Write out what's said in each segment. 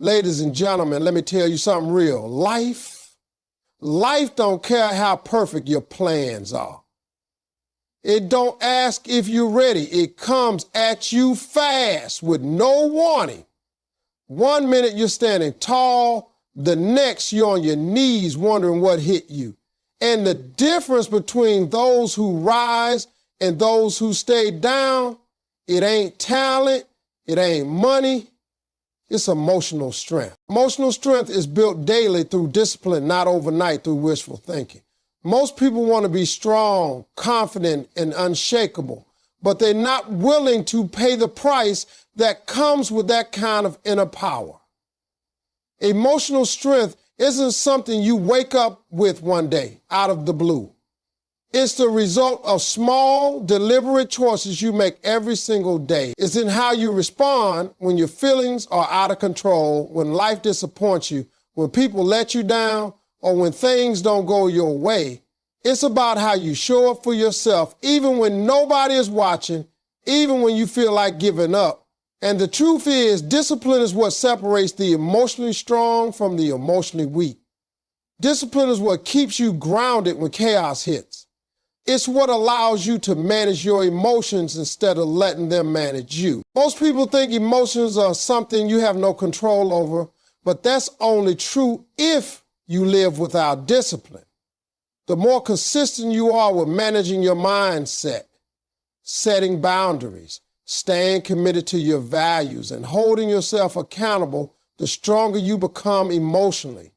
Ladies and gentlemen, let me tell you something real. Life don't care how perfect your plans are. It don't ask if you're ready. It comes at you fast with no warning. 1 minute you're standing tall, the next you're on your knees wondering what hit you. And the difference between those who rise and those who stay down, it ain't talent, it ain't money, it's emotional strength. Emotional strength is built daily through discipline, not overnight through wishful thinking. Most people want to be strong, confident, and unshakable, but they're not willing to pay the price that comes with that kind of inner power. Emotional strength isn't something you wake up with one day out of the blue. It's the result of small, deliberate choices you make every single day. It's in how you respond when your feelings are out of control, when life disappoints you, when people let you down, or when things don't go your way. It's about how you show up for yourself, even when nobody is watching, even when you feel like giving up. And the truth is, discipline is what separates the emotionally strong from the emotionally weak. Discipline is what keeps you grounded when chaos hits. It's what allows you to manage your emotions instead of letting them manage you. Most people think emotions are something you have no control over, but that's only true if you live without discipline. The more consistent you are with managing your mindset, setting boundaries, staying committed to your values, and holding yourself accountable, the stronger you become emotionally.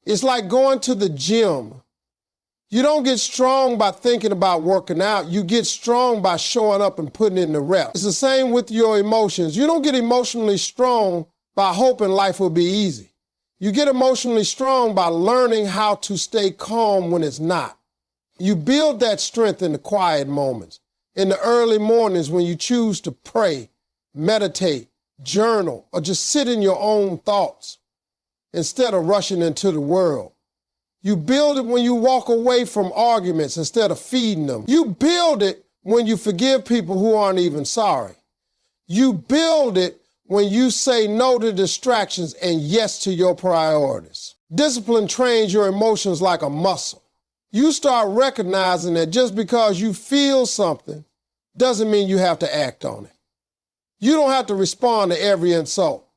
It's like going to the gym. You don't get strong by thinking about working out. You get strong by showing up and putting in the reps. It's the same with your emotions. You don't get emotionally strong by hoping life will be easy. You get emotionally strong by learning how to stay calm when it's not. You build that strength in the quiet moments, in the early mornings when you choose to pray, meditate, journal, or just sit in your own thoughts instead of rushing into the world. You build it when you walk away from arguments instead of feeding them. You build it when you forgive people who aren't even sorry. You build it when you say no to distractions and yes to your priorities. Discipline trains your emotions like a muscle. You start recognizing that just because you feel something doesn't mean you have to act on it. You don't have to respond to every insult.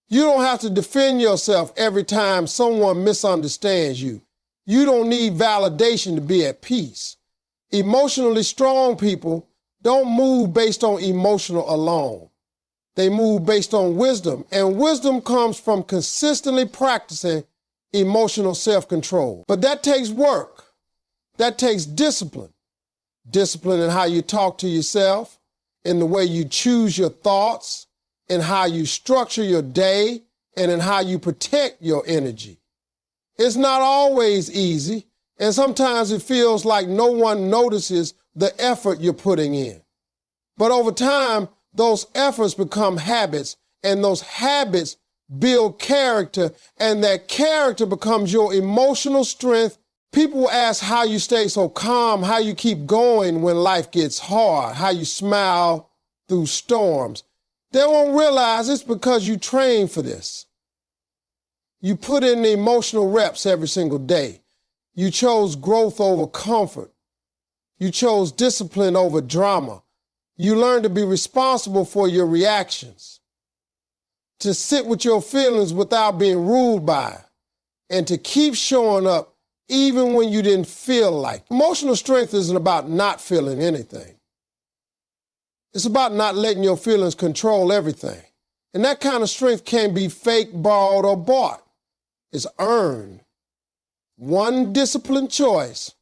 You don't have to defend yourself every time someone misunderstands you. You don't need validation to be at peace. Emotionally strong people don't move based on emotional alone. They move based on wisdom, and wisdom comes from consistently practicing emotional self-control. But that takes work. That takes discipline. Discipline in how you talk to yourself, in the way you choose your thoughts, in how you structure your day, and in how you protect your energy. It's not always easy, and sometimes it feels like no one notices the effort you're putting in. But over time, those efforts become habits, and those habits build character, and that character becomes your emotional strength. People ask how you stay so calm, how you keep going when life gets hard, how you smile through storms. They won't realize it's because you train for this. You put in the emotional reps every single day. You chose growth over comfort. You chose discipline over drama. You learned to be responsible for your reactions, to sit with your feelings without being ruled by it, and to keep showing up even when you didn't feel like it. Emotional strength isn't about not feeling anything. It's about not letting your feelings control everything. And that kind of strength can't be fake, borrowed, or bought. It's earned, one disciplined choice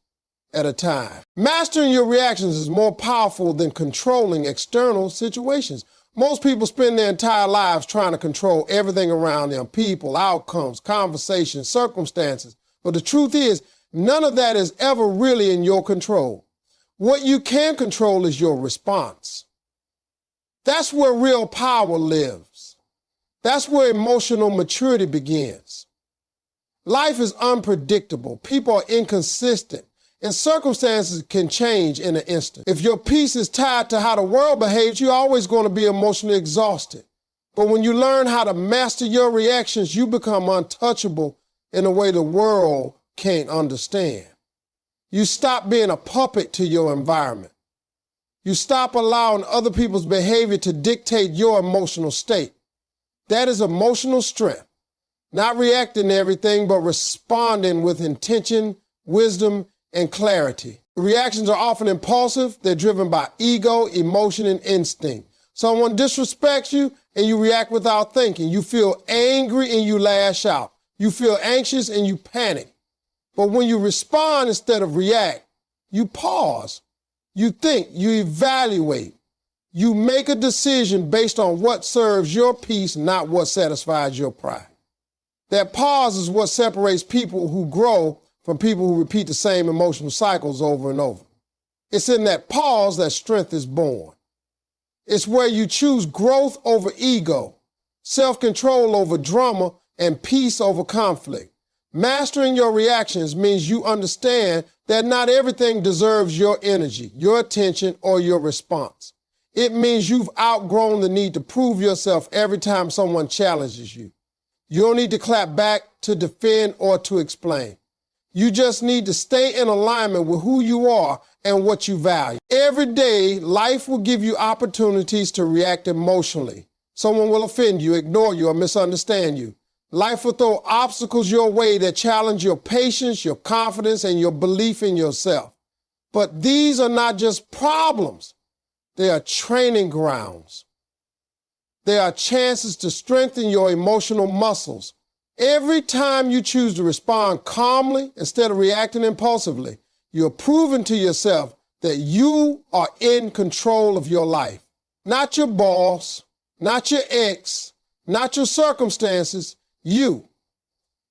at a time. Mastering your reactions is more powerful than controlling external situations. Most people spend their entire lives trying to control everything around them, people, outcomes, conversations, circumstances. But the truth is, none of that is ever really in your control. What you can control is your response. That's where real power lives. That's where emotional maturity begins. Life is unpredictable. People are inconsistent, and circumstances can change in an instant. If your peace is tied to how the world behaves, you're always going to be emotionally exhausted. But when you learn how to master your reactions, you become untouchable in a way the world can't understand. You stop being a puppet to your environment. You stop allowing other people's behavior to dictate your emotional state. That is emotional strength. Not reacting to everything, but responding with intention, wisdom, and clarity. Reactions are often impulsive. They're driven by ego, emotion, and instinct. Someone disrespects you and you react without thinking. You feel angry and you lash out. You feel anxious and you panic. But when you respond instead of react, you pause. You think, you evaluate. You make a decision based on what serves your peace, not what satisfies your pride. That pause is what separates people who grow from people who repeat the same emotional cycles over and over. It's in that pause that strength is born. It's where you choose growth over ego, self-control over drama, and peace over conflict. Mastering your reactions means you understand that not everything deserves your energy, your attention, or your response. It means you've outgrown the need to prove yourself every time someone challenges you. You don't need to clap back, to defend, or to explain. You just need to stay in alignment with who you are and what you value. Every day, life will give you opportunities to react emotionally. Someone will offend you, ignore you, or misunderstand you. Life will throw obstacles your way that challenge your patience, your confidence, and your belief in yourself. But these are not just problems. They are training grounds. They are chances to strengthen your emotional muscles. Every time you choose to respond calmly instead of reacting impulsively, you're proving to yourself that you are in control of your life. Not your boss, not your ex, not your circumstances, you.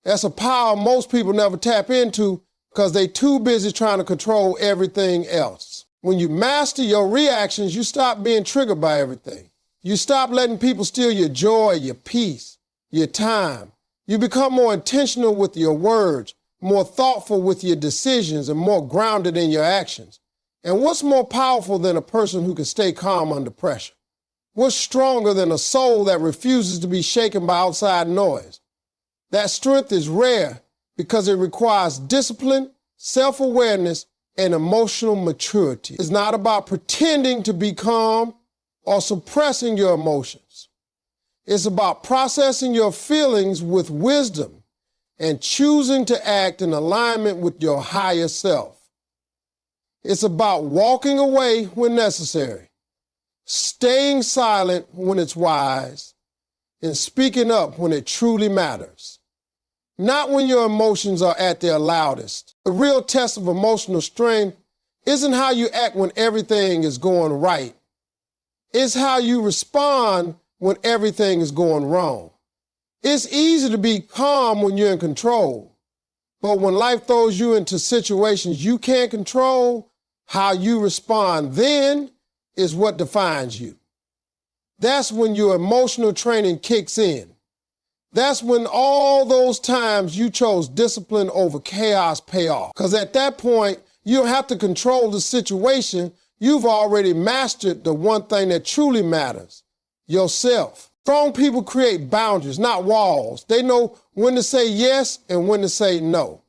That's a power most people never tap into because they're too busy trying to control everything else. When you master your reactions, you stop being triggered by everything. You stop letting people steal your joy, your peace, your time. You become more intentional with your words, more thoughtful with your decisions, and more grounded in your actions. And what's more powerful than a person who can stay calm under pressure? What's stronger than a soul that refuses to be shaken by outside noise? That strength is rare because it requires discipline, self-awareness, and emotional maturity. It's not about pretending to be calm or suppressing your emotions. It's about processing your feelings with wisdom and choosing to act in alignment with your higher self. It's about walking away when necessary, staying silent when it's wise, and speaking up when it truly matters. Not when your emotions are at their loudest. The real test of emotional strength isn't how you act when everything is going right. It's how you respond when everything is going wrong. It's easy to be calm when you're in control, but when life throws you into situations you can't control, how you respond then is what defines you. That's when your emotional training kicks in. That's when all those times you chose discipline over chaos pay off. Because at that point, you don't have to control the situation. You've already mastered the one thing that truly matters, yourself. Strong people create boundaries, not walls. They know when to say yes and when to say no.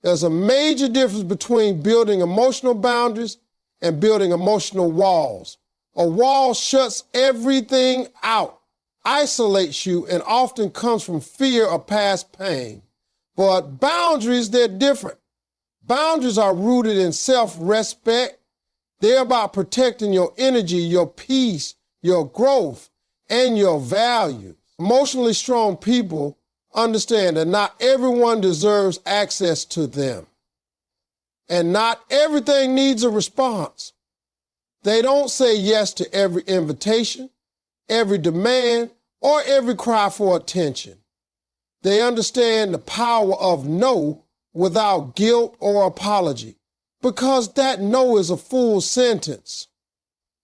There's a major difference between building emotional boundaries and building emotional walls. A wall shuts everything out, isolates you, and often comes from fear or past pain. But boundaries, they're different. Boundaries are rooted in self-respect. They're about protecting your energy, your peace, your growth, and your value. Emotionally strong people understand that not everyone deserves access to them. And not everything needs a response. They don't say yes to every invitation, every demand, or every cry for attention. They understand the power of no without guilt or apology, because that no is a full sentence.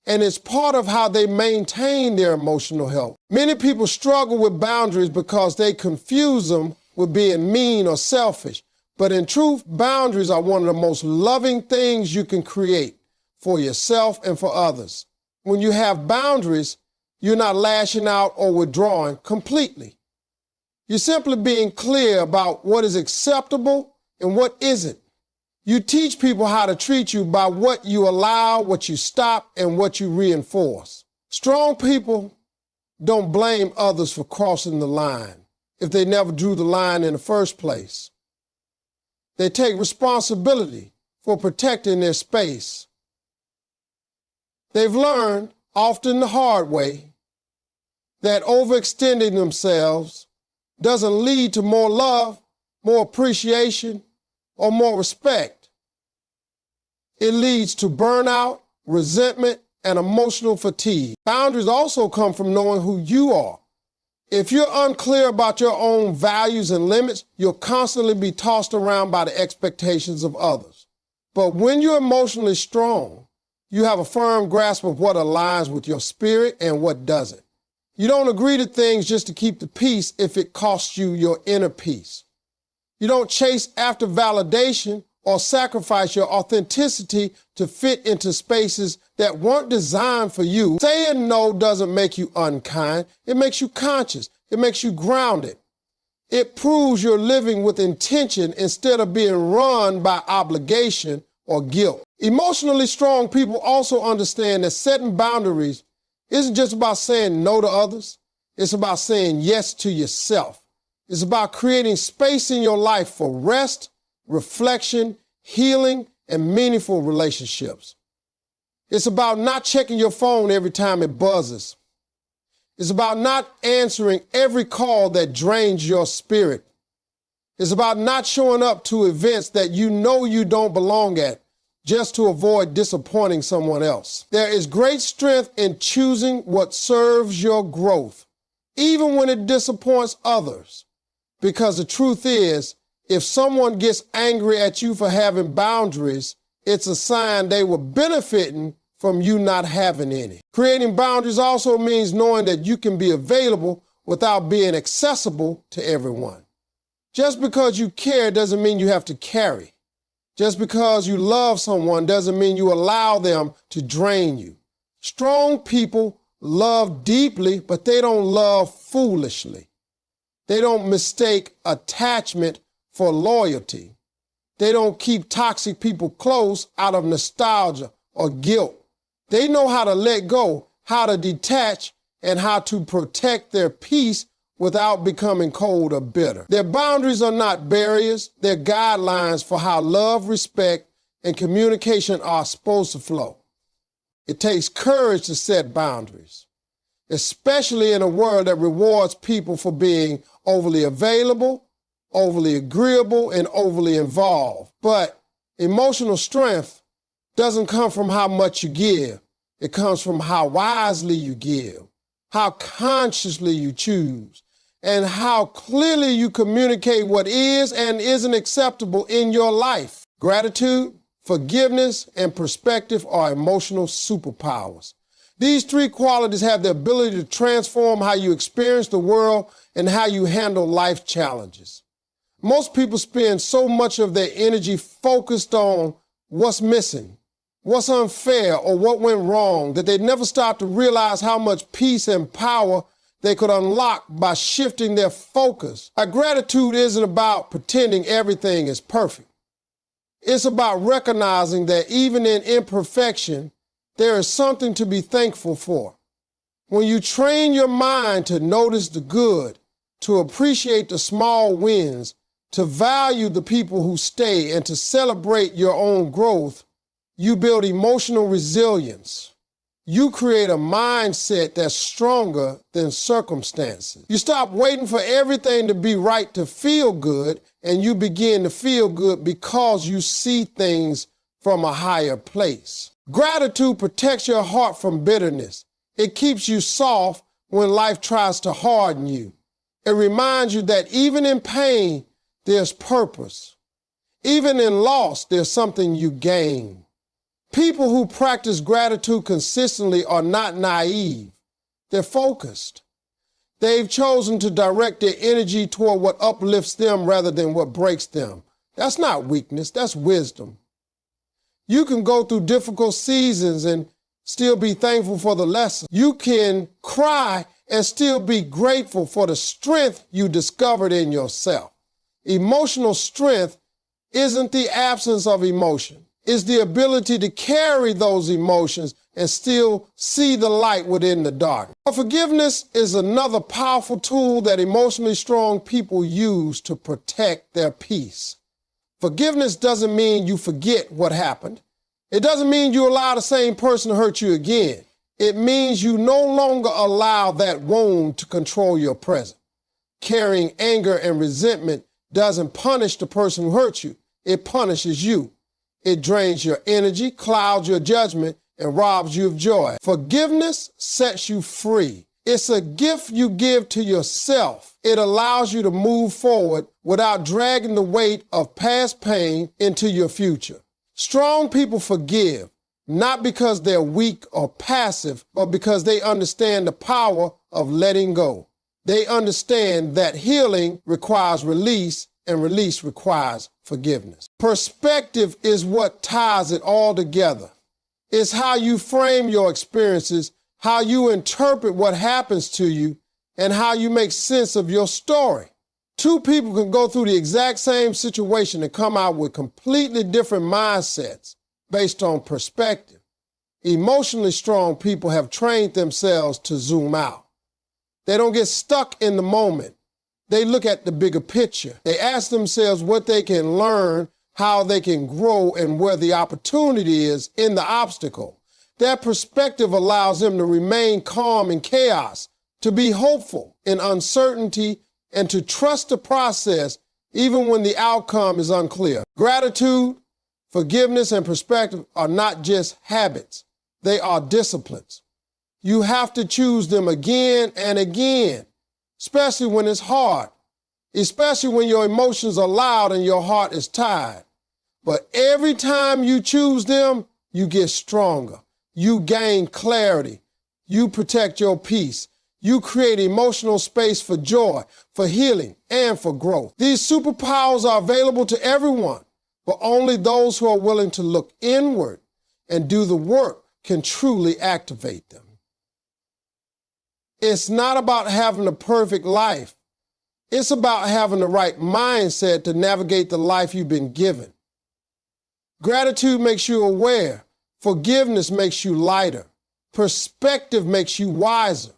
And it's part of how they maintain their emotional health. Many people struggle with boundaries because they confuse them with being mean or selfish. But in truth, boundaries are one of the most loving things you can create for yourself and for others. When you have boundaries, You're not lashing out or withdrawing completely. You're simply being clear about what is acceptable and what isn't. You teach people how to treat you by what you allow, what you stop, and what you reinforce. Strong people don't blame others for crossing the line if they never drew the line in the first place. They take responsibility for protecting their space. They've learned, often the hard way, that overextending themselves doesn't lead to more love, more appreciation, or more respect. It leads to burnout, resentment, and emotional fatigue. Boundaries also come from knowing who you are. If you're unclear about your own values and limits, you'll constantly be tossed around by the expectations of others. But when you're emotionally strong, you have a firm grasp of what aligns with your spirit and what doesn't. You don't agree to things just to keep the peace if it costs you your inner peace. You don't chase after validation or sacrifice your authenticity to fit into spaces that weren't designed for you. Saying no doesn't make you unkind. It makes you conscious. It makes you grounded. It proves you're living with intention instead of being run by obligation or guilt. Emotionally strong people also understand that setting boundaries isn't just about saying no to others. It's about saying yes to yourself. It's about creating space in your life for rest, reflection, healing, and meaningful relationships. It's about not checking your phone every time it buzzes. It's about not answering every call that drains your spirit. It's about not showing up to events that you know you don't belong at just to avoid disappointing someone else. There is great strength in choosing what serves your growth, even when it disappoints others. Because the truth is, if someone gets angry at you for having boundaries, it's a sign they were benefiting from you not having any. Creating boundaries also means knowing that you can be available without being accessible to everyone. Just because you care doesn't mean you have to carry. Just because you love someone doesn't mean you allow them to drain you. Strong people love deeply, but they don't love foolishly. They don't mistake attachment for loyalty. They don't keep toxic people close out of nostalgia or guilt. They know how to let go, how to detach, and how to protect their peace without becoming cold or bitter. Their boundaries are not barriers, they're guidelines for how love, respect, and communication are supposed to flow. It takes courage to set boundaries, especially in a world that rewards people for being overly available, overly agreeable, and overly involved. But emotional strength doesn't come from how much you give. It comes from how wisely you give, how consciously you choose, and how clearly you communicate what is and isn't acceptable in your life. Gratitude, forgiveness, and perspective are emotional superpowers. These three qualities have the ability to transform how you experience the world and how you handle life challenges. Most people spend so much of their energy focused on what's missing, what's unfair, or what went wrong that they never stop to realize how much peace and power they could unlock by shifting their focus. Our gratitude isn't about pretending everything is perfect. It's about recognizing that even in imperfection, there is something to be thankful for. When you train your mind to notice the good, to appreciate the small wins, to value the people who stay, and to celebrate your own growth, you build emotional resilience. You create a mindset that's stronger than circumstances. You stop waiting for everything to be right to feel good, and you begin to feel good because you see things from a higher place. Gratitude protects your heart from bitterness. It keeps you soft when life tries to harden you. It reminds you that even in pain, there's purpose. Even in loss, there's something you gain. People who practice gratitude consistently are not naive. They're focused. They've chosen to direct their energy toward what uplifts them rather than what breaks them. That's not weakness, that's wisdom. You can go through difficult seasons and still be thankful for the lesson. You can cry and still be grateful for the strength you discovered in yourself. Emotional strength isn't the absence of emotion. It's the ability to carry those emotions and still see the light within the dark. Forgiveness is another powerful tool that emotionally strong people use to protect their peace. Forgiveness doesn't mean you forget what happened. It doesn't mean you allow the same person to hurt you again. It means you no longer allow that wound to control your present. Carrying anger and resentment doesn't punish the person who hurt you. It punishes you. It drains your energy, clouds your judgment, and robs you of joy. Forgiveness sets you free. It's a gift you give to yourself. It allows you to move forward without dragging the weight of past pain into your future. Strong people forgive, not because they're weak or passive, but because they understand the power of letting go. They understand that healing requires release, and release requires forgiveness. Perspective is what ties it all together. It's how you frame your experiences, how you interpret what happens to you, and how you make sense of your story. Two people can go through the exact same situation and come out with completely different mindsets based on perspective. Emotionally strong people have trained themselves to zoom out. They don't get stuck in the moment. They look at the bigger picture. They ask themselves what they can learn, how they can grow, and where the opportunity is in the obstacle. That perspective allows them to remain calm in chaos, to be hopeful in uncertainty, and to trust the process even when the outcome is unclear. Gratitude, forgiveness, and perspective are not just habits. They are disciplines. You have to choose them again and again, especially when it's hard, especially when your emotions are loud and your heart is tired. But every time you choose them, you get stronger. You gain clarity. You protect your peace. You create emotional space for joy, for healing, and for growth. These superpowers are available to everyone, but only those who are willing to look inward and do the work can truly activate them. It's not about having a perfect life. It's about having the right mindset to navigate the life you've been given. Gratitude makes you aware. Forgiveness makes you lighter. Perspective makes you wiser.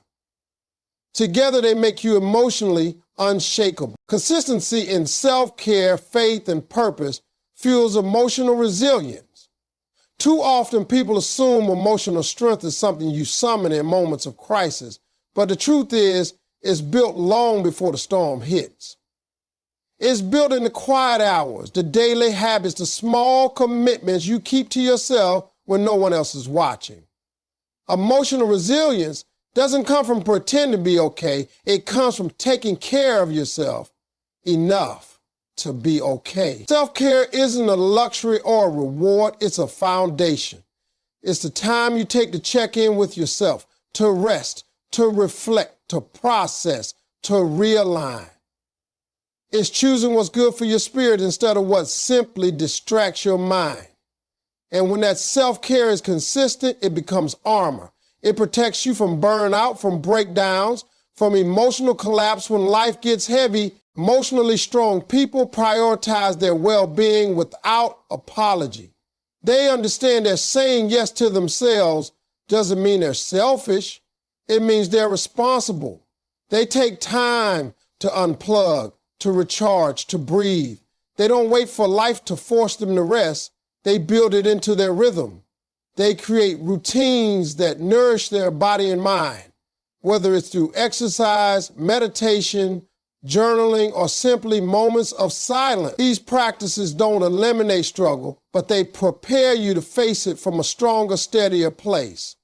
Together, they make you emotionally unshakable. Consistency in self-care, faith, and purpose fuels emotional resilience. Too often, people assume emotional strength is something you summon in moments of crisis, but the truth is, it's built long before the storm hits. It's built in the quiet hours, the daily habits, the small commitments you keep to yourself when no one else is watching. Emotional resilience doesn't come from pretending to be okay. It comes from taking care of yourself enough to be okay. Self-care isn't a luxury or a reward. It's a foundation. It's the time you take to check in with yourself, to rest, to reflect, to process, to realign. It's choosing what's good for your spirit instead of what simply distracts your mind. And when that self-care is consistent, it becomes armor. It protects you from burnout, from breakdowns, from emotional collapse when life gets heavy. Emotionally strong people prioritize their well-being without apology. They understand that saying yes to themselves doesn't mean they're selfish. It means they're responsible. They take time to unplug, to recharge, to breathe. They don't wait for life to force them to rest. They build it into their rhythm. They create routines that nourish their body and mind, whether it's through exercise, meditation, journaling, or simply moments of silence. These practices don't eliminate struggle, but they prepare you to face it from a stronger, steadier place.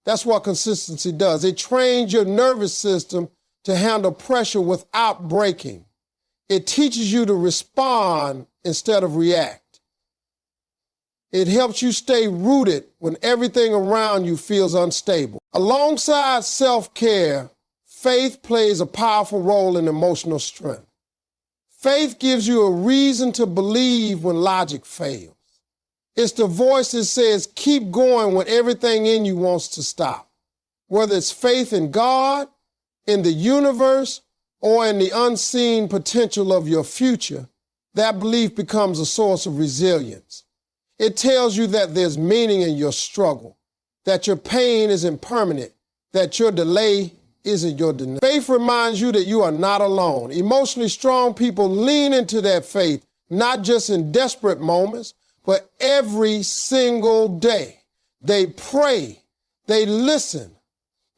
That's what consistency does. It trains your nervous system to handle pressure without breaking. It teaches you to respond instead of react. It helps you stay rooted when everything around you feels unstable. Alongside self-care, faith plays a powerful role in emotional strength. Faith gives you a reason to believe when logic fails. It's the voice that says, keep going when everything in you wants to stop. Whether it's faith in God, in the universe, or in the unseen potential of your future, that belief becomes a source of resilience. It tells you that there's meaning in your struggle, that your pain isn't permanent, that your delay isn't your denial. Faith reminds you that you are not alone. Emotionally strong people lean into that faith, not just in desperate moments, but every single day. They pray, they listen,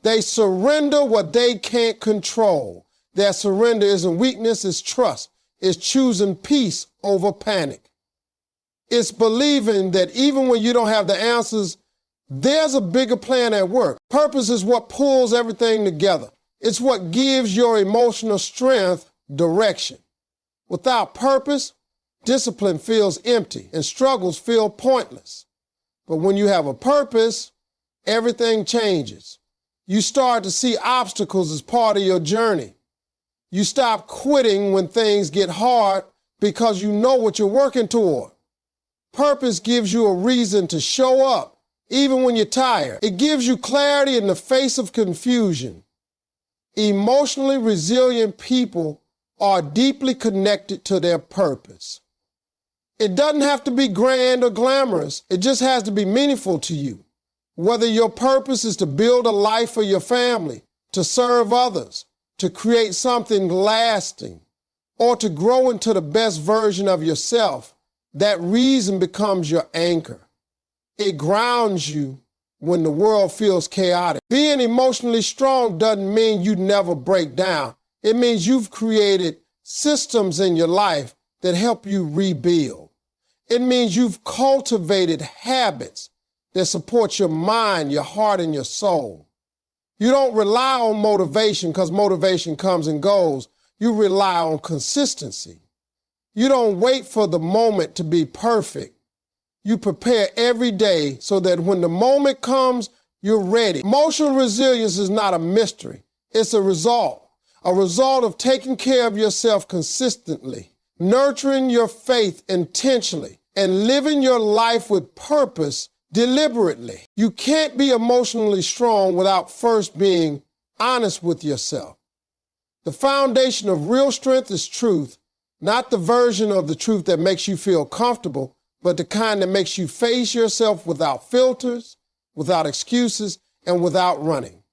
they surrender what they can't control. Their surrender isn't weakness, it's trust. It's choosing peace over panic. It's believing that even when you don't have the answers, there's a bigger plan at work. Purpose is what pulls everything together. It's what gives your emotional strength direction. Without purpose, discipline feels empty and struggles feel pointless. But when you have a purpose, everything changes. You start to see obstacles as part of your journey. You stop quitting when things get hard because you know what you're working toward. Purpose gives you a reason to show up, even when you're tired. It gives you clarity in the face of confusion. Emotionally resilient people are deeply connected to their purpose. It doesn't have to be grand or glamorous. It just has to be meaningful to you. Whether your purpose is to build a life for your family, to serve others, to create something lasting, or to grow into the best version of yourself, that reason becomes your anchor. It grounds you when the world feels chaotic. Being emotionally strong doesn't mean you never break down. It means you've created systems in your life that help you rebuild. It means you've cultivated habits that support your mind, your heart, and your soul. You don't rely on motivation because motivation comes and goes. You rely on consistency. You don't wait for the moment to be perfect. You prepare every day so that when the moment comes, you're ready. Emotional resilience is not a mystery. It's a result of taking care of yourself consistently, nurturing your faith intentionally, and living your life with purpose deliberately. You can't be emotionally strong without first being honest with yourself. The foundation of real strength is truth, not the version of the truth that makes you feel comfortable, but the kind that makes you face yourself without filters, without excuses, and without running.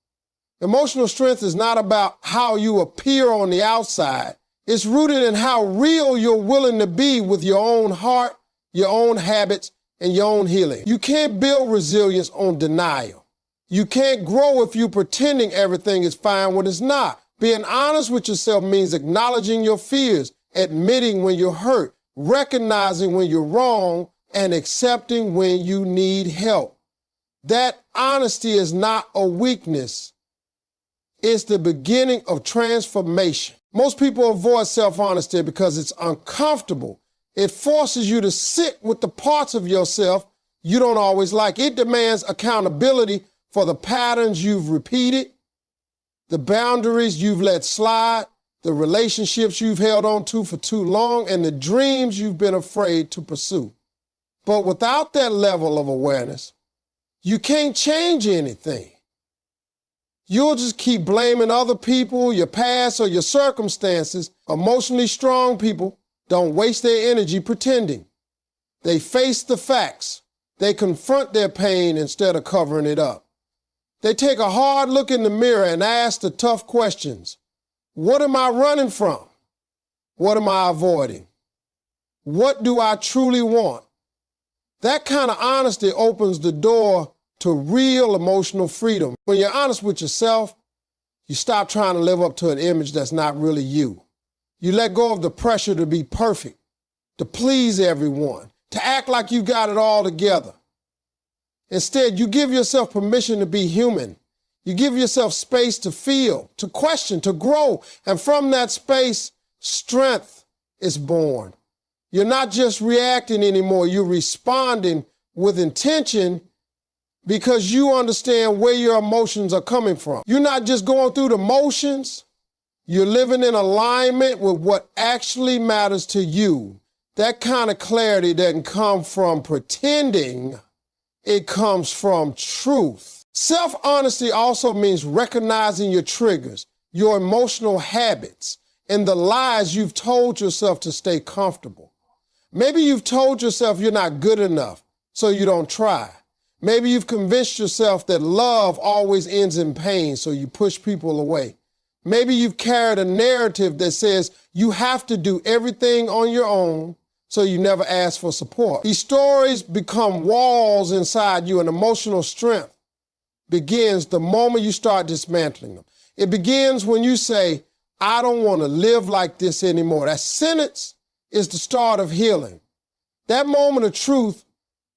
Emotional strength is not about how you appear on the outside. It's rooted in how real you're willing to be with your own heart, your own habits, and your own healing. You can't build resilience on denial. You can't grow if you're pretending everything is fine when it's not. Being honest with yourself means acknowledging your fears, admitting when you're hurt, recognizing when you're wrong, and accepting when you need help. That honesty is not a weakness. It's the beginning of transformation. Most people avoid self-honesty because it's uncomfortable. It forces you to sit with the parts of yourself you don't always like. It demands accountability for the patterns you've repeated, the boundaries you've let slide, the relationships you've held on to for too long, and the dreams you've been afraid to pursue. But without that level of awareness, you can't change anything. You'll just keep blaming other people, your past, or your circumstances. Emotionally strong people don't waste their energy pretending. They face the facts. They confront their pain instead of covering it up. They take a hard look in the mirror and ask the tough questions. What am I running from? What am I avoiding? What do I truly want? That kind of honesty opens the door to real emotional freedom. When you're honest with yourself, you stop trying to live up to an image that's not really you. You let go of the pressure to be perfect, to please everyone, to act like you got it all together. Instead, you give yourself permission to be human. You give yourself space to feel, to question, to grow. And from that space, strength is born. You're not just reacting anymore. You're responding with intention because you understand where your emotions are coming from. You're not just going through the motions. You're living in alignment with what actually matters to you. That kind of clarity doesn't come from pretending, it comes from truth. Self-honesty also means recognizing your triggers, your emotional habits, and the lies you've told yourself to stay comfortable. Maybe you've told yourself you're not good enough, so you don't try. Maybe you've convinced yourself that love always ends in pain, so you push people away. Maybe you've carried a narrative that says you have to do everything on your own, so you never ask for support. These stories become walls inside you, and emotional strength begins the moment you start dismantling them. It begins when you say, I don't want to live like this anymore. That sentence is the start of healing. That moment of truth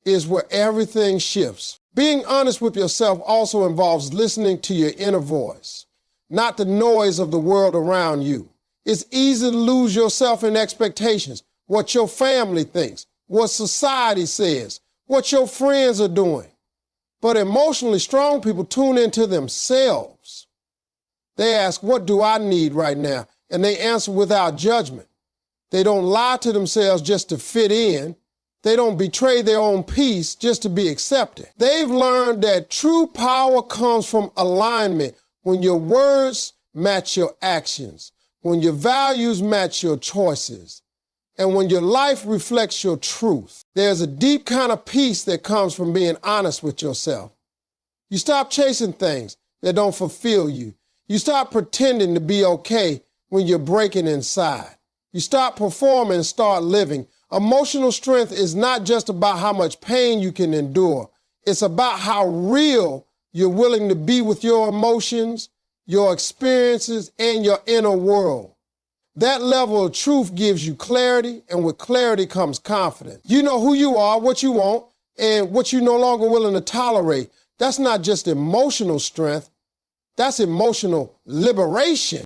is where everything shifts. Being honest with yourself also involves listening to your inner voice, not the noise of the world around you. It's easy to lose yourself in expectations, what your family thinks, what society says, what your friends are doing. But emotionally strong people tune into themselves. They ask, what do I need right now? And they answer without judgment. They don't lie to themselves just to fit in. They don't betray their own peace just to be accepted. They've learned that true power comes from alignment, when your words match your actions, when your values match your choices, and when your life reflects your truth. There's a deep kind of peace that comes from being honest with yourself. You stop chasing things that don't fulfill you. You stop pretending to be okay when you're breaking inside. You stop performing and start living. Emotional strength is not just about how much pain you can endure. It's about how real you're willing to be with your emotions, your experiences, and your inner world. That level of truth gives you clarity, and with clarity comes confidence. You know who you are, what you want, and what you're no longer willing to tolerate. That's not just emotional strength, that's emotional liberation.